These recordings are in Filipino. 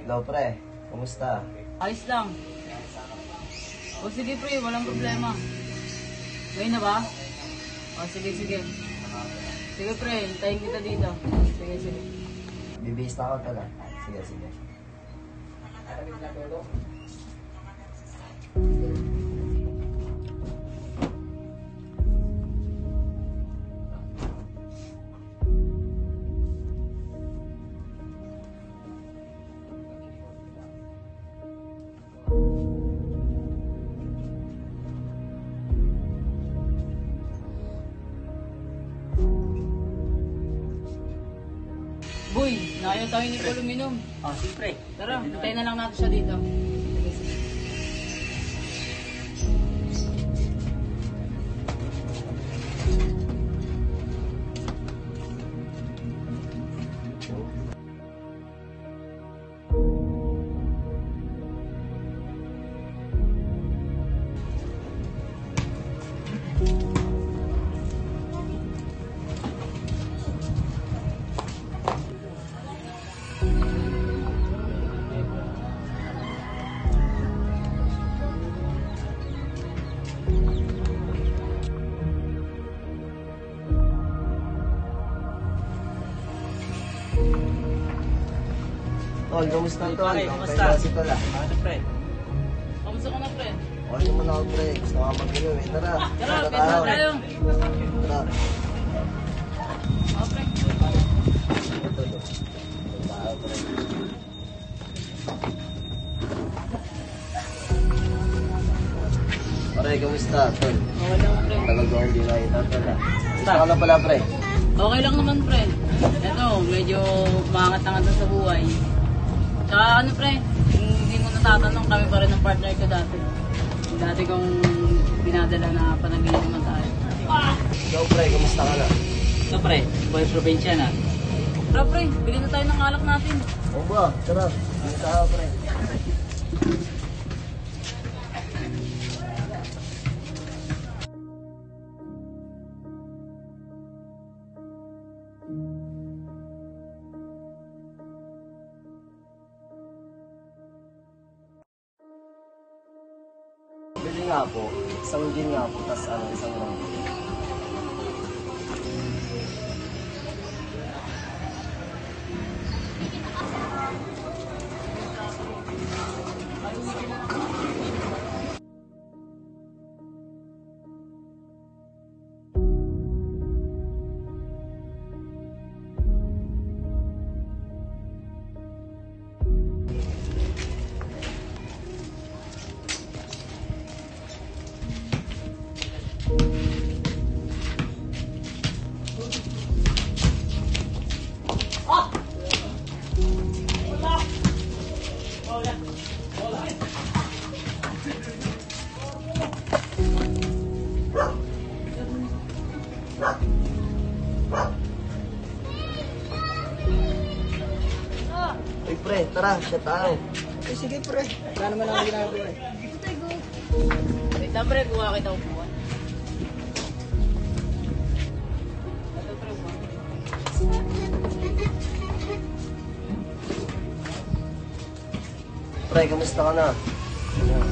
Hello, pre. Kumusta? Ayos lang. O sige pre, walang problema. Ngayon na ba? O sige. Sige pre, hintayin kita dito. Sige. Bibihis na ako tala. Sige. Boy, nakayaw tayo ni Paul uminom. Sige pre. Tara, hintayin na lang natin siya dito. Sige. Tol, kumusta tol? Pare, kumusta? Si Tala. Ano pre? Kamusta ka na pre? Okay naman ako, pre. Gusto ko mag-inom eh. Tara. Tara, pesa tayo. Tara. O pre. Tol. Tara, pre. Pare, kumusta tol? Okay lang pre. Talaga hindi nakita tol ah. Gusto ka na pala, pre. Okay lang naman pre. Eto, medyo umangat-angat na sa buhay. Tsaka ano pre, hindi mo natatanong, kami pa rin ng partner ko dati. Dati kong binadala na panaginip tayo. Ikaw, pre, kumusta ka na? Ito pre, buhay probinsya na. Tara pre, bili na tayo ng alak natin. Oo ba? Tara. Hindi ka, pre. Bili nga po. Isang gin nga po, tas isang rum. Ay, pre, tara, siya tayo. Eh, sige pre, wala naman ako ginagawa eh. Wait lang pre, kuha kita upuan. Ito pre, upuan. Pre, kamusta ka na?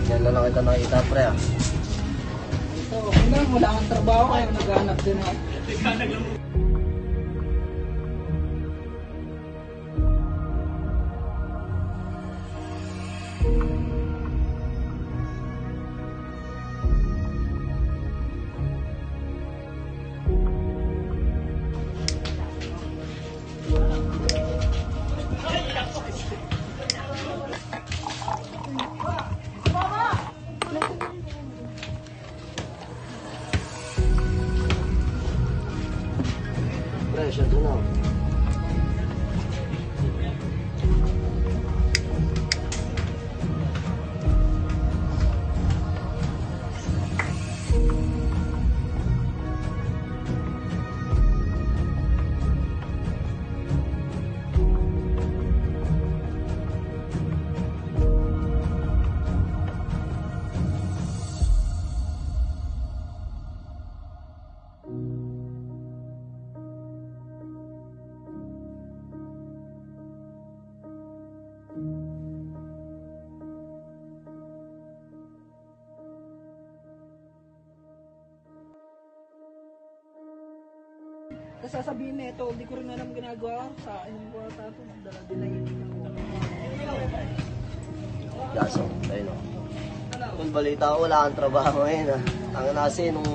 Yan lang kita nakita, pre ah. Ito, okay lang, wala kang trabaho kaya naghahanap din ako. Pre, siya doon ah. Kasi sasabihin na ito, hindi ko rin alam ginagawa ko sa akin ko ata ito. Magdala-dala yun. Yaso, ayun o. Kung balita ko, wala kang trabaho ngayon ah. Ang nasi, nung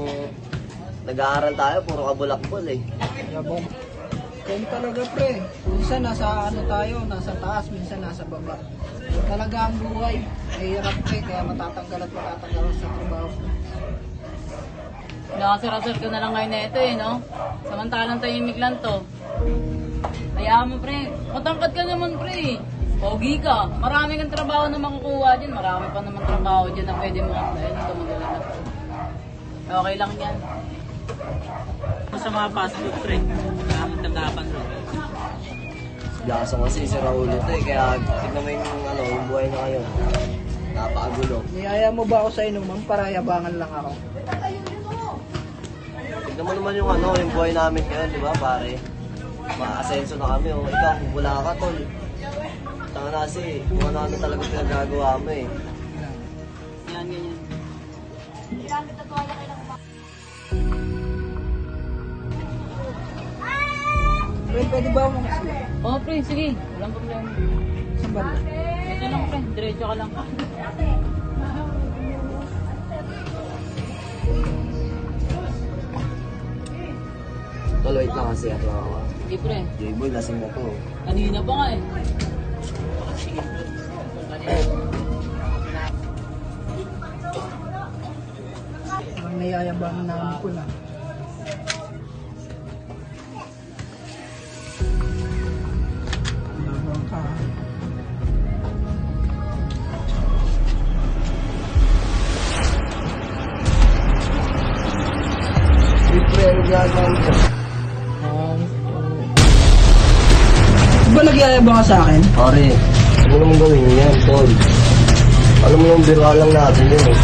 nag-aaral tayo, puro kabulakbol eh. Yabong. Kaya talaga pre, minsan nasa ano tayo, nasa taas, minsan nasa baba. Talaga ang buhay, ay hirap pre, kaya matatanggal at matatanggal sa trabaho. Nakasarasar ka na lang ngayon na ito eh, no? Samantalang tahimik lang to. Kaya mo, pre. Matangkad ka naman, pre. Pogi ka. Marami kang trabaho na makukuha dyan. Marami pa naman trabaho dyan na pwede mo apply. Ito magalang na. Okay lang yan. Sa mga fast food, pre. Tanda-tapan rin. Yaso kasi si Raul ito eh, kaya tignan mo yung buhay na ngayon. Napakagulo. Niyaya mo ba ako sa inuman para yabangan lang ako? Tignan mo naman yung buhay namin ngayon, di ba pare? Ma-asenso na kami, oh. Ikaw, wala ka tol. Tanga na kasi, kung ano talaga pinagagawa mo eh. Yan, ganyan. Pre, pwede ba ako makasama? Oh, pre, sige. Walang problema. Sa banda? Ito lang, pre. Diretso ka lang. Tol, wait lang kasi ato ako. Sige, pre. J-boy, lasing na to. Kanina pa nga eh. Ang nayayabangan namin ko lang. Yabang ka. Siyempre, ang ginagawa mo. Di ba nagyayabang ka sa akin? Pare, ano naman gawin yan, tol? Alam mo yung bira lang natin yun eh.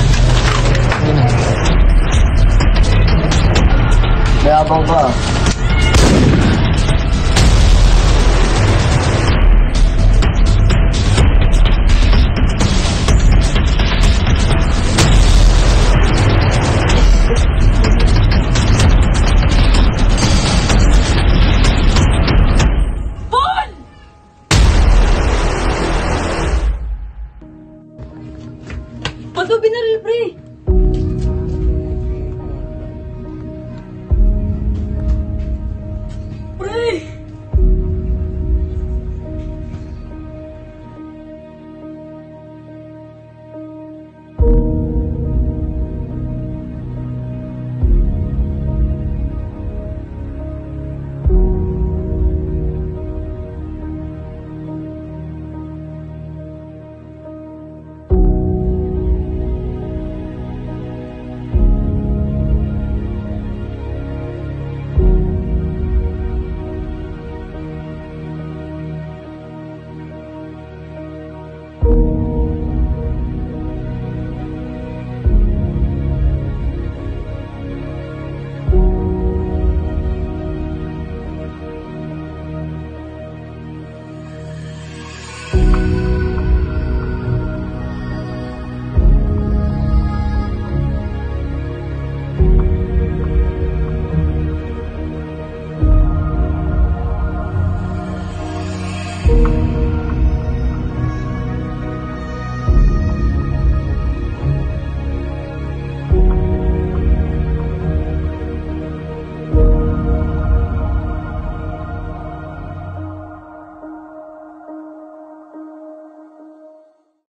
Mayabang ka.